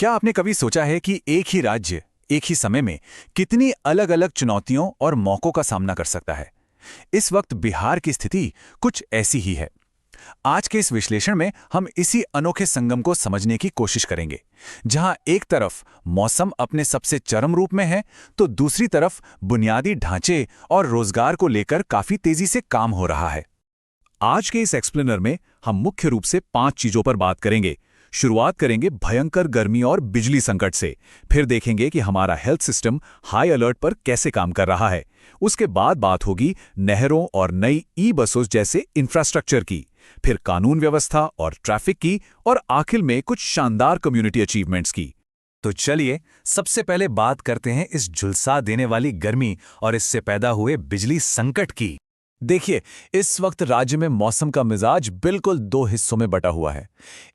क्या आपने कभी सोचा है कि एक ही राज्य एक ही समय में कितनी अलग-अलग चुनौतियों और मौकों का सामना कर सकता है? इस वक्त बिहार की स्थिति कुछ ऐसी ही है। आज के इस विश्लेषण में हम इसी अनोखे संगम को समझने की कोशिश करेंगे, जहां एक तरफ मौसम अपने सबसे चरम रूप में है, तो दूसरी तरफ बुनियादी ढांचे और रोजगार को लेकर काफी तेजी से काम हो रहा है। आज के इस एक्सप्लेनर में हम मुख्य रूप से 5 चीजों पर बात करेंगे। शुरुआत करेंगे भयंकर गर्मी और बिजली संकट से, फिर देखेंगे कि हमारा हेल्थ सिस्टम हाई अलर्ट पर कैसे काम कर रहा है। उसके बाद बात होगी नहरों और नई ई बसों जैसे इंफ्रास्ट्रक्चर की, फिर कानून व्यवस्था और ट्रैफिक की, और आखिर में कुछ शानदार कम्युनिटी अचीवमेंट्स की। तो चलिए सबसे पहले बात करते हैं इस झुलसा देने वाली गर्मी और इससे पैदा हुए बिजली संकट की। देखिए, इस वक्त राज्य में मौसम का मिजाज बिल्कुल 2 हिस्सों में बटा हुआ है।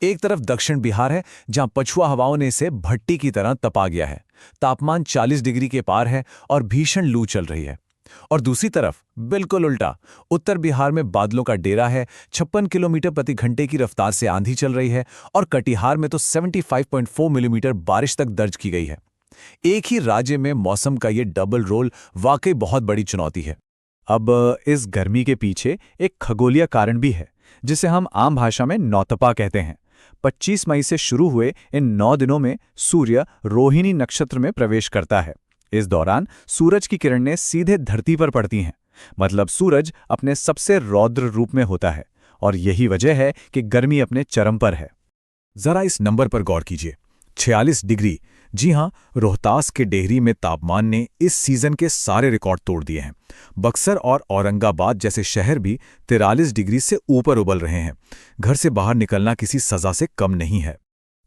एक तरफ दक्षिण बिहार है, जहां पछुआ हवाओं ने इसे भट्टी की तरह तपा गया है। तापमान 40 डिग्री के पार है और भीषण लू चल रही है। और दूसरी तरफ बिल्कुल उल्टा, उत्तर बिहार में बादलों का डेरा है। 56 किलोमीटर प्रति घंटे की रफ्तार से आंधी चल रही है और कटिहार में तो 75.4 मिलीमीटर बारिश तक दर्ज की गई है। एक ही राज्य में मौसम का ये डबल रोल वाकई बहुत बड़ी चुनौती है। अब इस गर्मी के पीछे एक खगोलीय कारण भी है, जिसे हम आम भाषा में नौतपा कहते हैं। 25 मई से शुरू हुए इन 9 दिनों में सूर्य रोहिणी नक्षत्र में प्रवेश करता है। इस दौरान सूरज की किरणें सीधे धरती पर पड़ती हैं, मतलब सूरज अपने सबसे रौद्र रूप में होता है, और यही वजह है कि गर्मी अपने चरम पर है। जरा इस नंबर पर गौर कीजिए, 46 डिग्री। जी हां, रोहतास के डेहरी में तापमान ने इस सीजन के सारे रिकॉर्ड तोड़ दिए हैं। बक्सर और औरंगाबाद जैसे शहर भी 43 डिग्री से ऊपर उबल रहे हैं। घर से बाहर निकलना किसी सजा से कम नहीं है।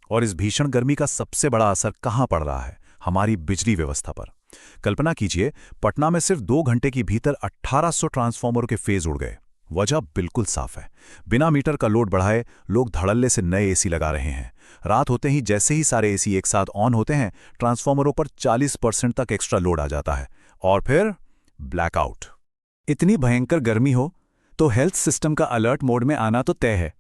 और इस भीषण गर्मी का सबसे बड़ा असर कहां पड़ रहा है? हमारी बिजली व्यवस्था पर। कल्पना कीजिए, पटना में सिर्फ 2 घंटे के भीतर 1800 ट्रांसफार्मरों के फेज उड़ गए। वजह बिल्कुल साफ है, बिना मीटर का लोड बढ़ाए लोग धड़ल्ले से नए एसी लगा रहे हैं। रात होते ही जैसे ही सारे एसी एक साथ ऑन होते हैं, ट्रांसफार्मरों पर 40% तक एक्स्ट्रा लोड आ जाता है, और फिर ब्लैकआउट। इतनी भयंकर गर्मी हो तो हेल्थ सिस्टम का अलर्ट मोड में आना तो तय है।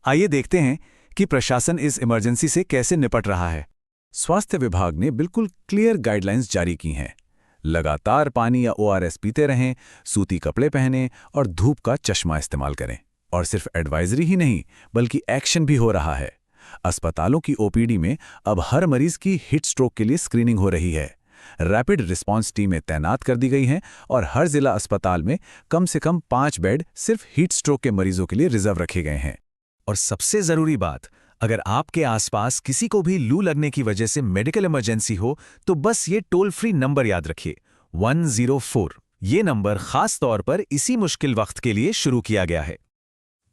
आइए देखते हैं कि प्रशासन इस इमरजेंसी से कैसे निपट रहा है। स्वास्थ्य विभाग ने बिल्कुल क्लियर गाइडलाइंस जारी की हैं। लगातार पानी या ORS पीते रहें, सूती कपड़े पहनें और धूप का चश्मा इस्तेमाल करें। और सिर्फ एडवाइजरी ही नहीं, बल्कि एक्शन भी हो रहा है। अस्पतालों की OPD में अब हर मरीज की हीट स्ट्रोक के लिए स्क्रीनिंग हो रही है। रैपिड रिस्पांस टीमें तैनात कर दी गई हैं और हर जिला अस्पताल में कम से कम 5 बेड सिर्फ हीट स्ट्रोक के मरीजों के लिए रिजर्व रखे गए हैं। और सबसे जरूरी बात, अगर आपके आसपास किसी को भी लू लगने की वजह से मेडिकल इमरजेंसी हो, तो बस ये टोल फ्री नंबर याद रखिए, 104। ये नंबर खास तौर पर इसी मुश्किल वक्त के लिए शुरू किया गया है।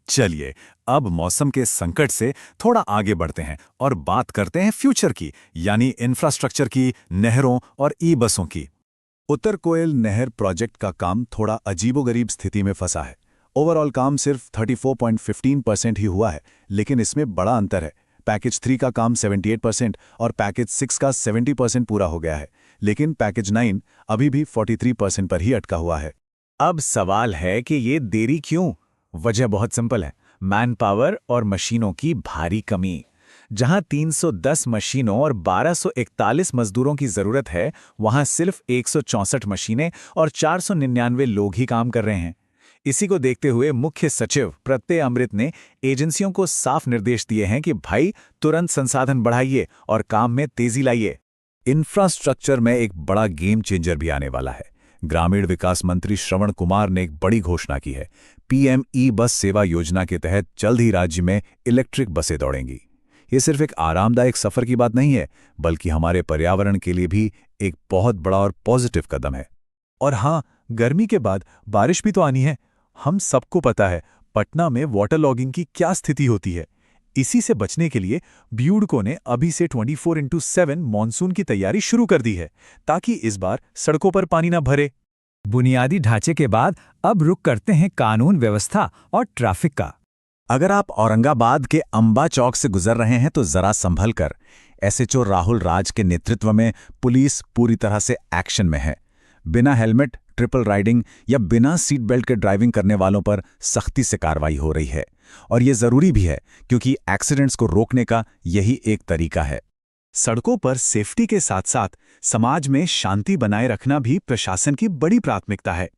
चलिए अब मौसम के संकट से थोड़ा आगे बढ़ते हैं और बात करते हैं फ्यूचर की, यानी इंफ्रास्ट्रक्चर की, नहरों और ई बसों की। उत्तर कोयल नहर प्रोजेक्ट का काम थोड़ा अजीबोगरीब स्थिति में फंसा है। ओवरऑल काम सिर्फ 34.15% ही हुआ है, लेकिन इसमें बड़ा अंतर है। पैकेज 3 का काम 78% और पैकेज 6 का 70% पूरा हो गया है, लेकिन पैकेज 9 अभी भी 43% पर ही अटका हुआ है। अब सवाल है कि ये देरी क्यों? वजह बहुत सिंपल है, मैन पावर और मशीनों की भारी कमी। जहां 310 मशीनों और 1241 मजदूरों की जरूरत है, वहां सिर्फ 164 मशीनें और 499 लोग ही काम कर रहे हैं। इसी को देखते हुए मुख्य सचिव प्रत्यय अमृत ने एजेंसियों को साफ निर्देश दिए हैं कि भाई तुरंत संसाधन बढ़ाइए और काम में तेजी लाइए। इंफ्रास्ट्रक्चर में एक बड़ा गेम चेंजर भी आने वाला है। ग्रामीण विकास मंत्री श्रवण कुमार ने एक बड़ी घोषणा की है। PM ई बस सेवा योजना के तहत जल्द ही राज्य में इलेक्ट्रिक बसें दौड़ेंगी। ये सिर्फ एक आरामदायक सफर की बात नहीं है, बल्कि हमारे पर्यावरण के लिए भी एक बहुत बड़ा और पॉजिटिव कदम है। और हाँ, गर्मी के बाद बारिश भी तो आनी है। हम सबको पता है पटना में वाटर लॉगिंग की क्या स्थिति होती है। इसी से बचने के लिए ब्यूडको ने अभी से 24x7 मॉनसून की तैयारी शुरू कर दी है, ताकि इस बार सड़कों पर पानी न भरे। बुनियादी ढांचे के बाद अब रुख करते हैं कानून व्यवस्था और ट्रैफिक का। अगर आप औरंगाबाद के अंबा चौक से गुजर रहे हैं तो जरा संभल कर। SHO राहुल राज के नेतृत्व में पुलिस पूरी तरह से एक्शन में है। बिना हेलमेट, ट्रिपल राइडिंग या बिना सीट बेल्ट के ड्राइविंग करने वालों पर सख्ती से कार्रवाई हो रही है। और ये जरूरी भी है, क्योंकि एक्सीडेंट्स को रोकने का यही एक तरीका है। सड़कों पर सेफ्टी के साथ साथ समाज में शांति बनाए रखना भी प्रशासन की बड़ी प्राथमिकता है।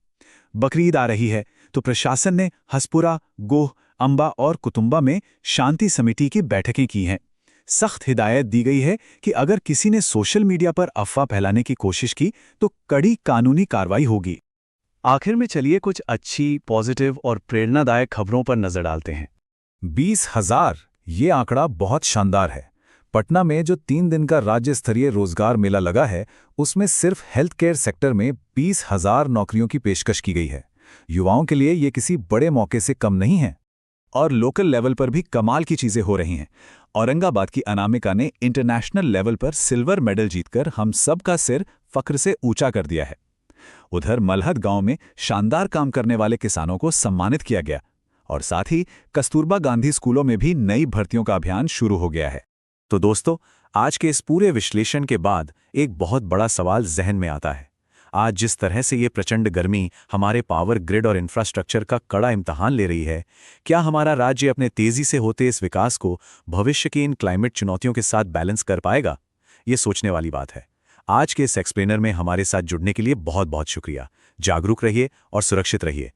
बकरीद आ रही है तो प्रशासन ने हसपुरा, गोह, अंबा और कुतुंबा में शांति समिति की बैठकें की हैं। सख्त हिदायत दी गई है कि अगर किसी ने सोशल मीडिया पर अफवाह फैलाने की कोशिश की तो कड़ी कानूनी कार्रवाई होगी। आखिर में चलिए कुछ अच्छी, पॉजिटिव और प्रेरणादायक खबरों पर नजर डालते हैं। 20,000 ये आंकड़ा बहुत शानदार है। पटना में जो 3 दिन का राज्य स्तरीय रोजगार मेला लगा है, उसमें सिर्फ हेल्थ केयर सेक्टर में 20,000 नौकरियों की पेशकश की गई है। युवाओं के लिए ये किसी बड़े मौके से कम नहीं है। और लोकल लेवल पर भी कमाल की चीजें हो रही हैं। औरंगाबाद की अनामिका ने इंटरनेशनल लेवल पर सिल्वर मेडल जीतकर हम सब का सिर फक्र से ऊंचा कर दिया है। उधर मलहद गांव में शानदार काम करने वाले किसानों को सम्मानित किया गया और साथ ही कस्तूरबा गांधी स्कूलों में भी नई भर्तियों का अभियान शुरू हो गया है। तो दोस्तों, आज के इस पूरे विश्लेषण के बाद एक बहुत बड़ा सवाल जहन में आता है। आज जिस तरह से ये प्रचंड गर्मी हमारे पावर ग्रिड और इंफ्रास्ट्रक्चर का कड़ा इम्तहान ले रही है, क्या हमारा राज्य अपने तेजी से होते इस विकास को भविष्य की इन क्लाइमेट चुनौतियों के साथ बैलेंस कर पाएगा? ये सोचने वाली बात है। आज के इस एक्सप्लेनर में हमारे साथ जुड़ने के लिए बहुत बहुत शुक्रिया। जागरूक रहिए और सुरक्षित रहिए।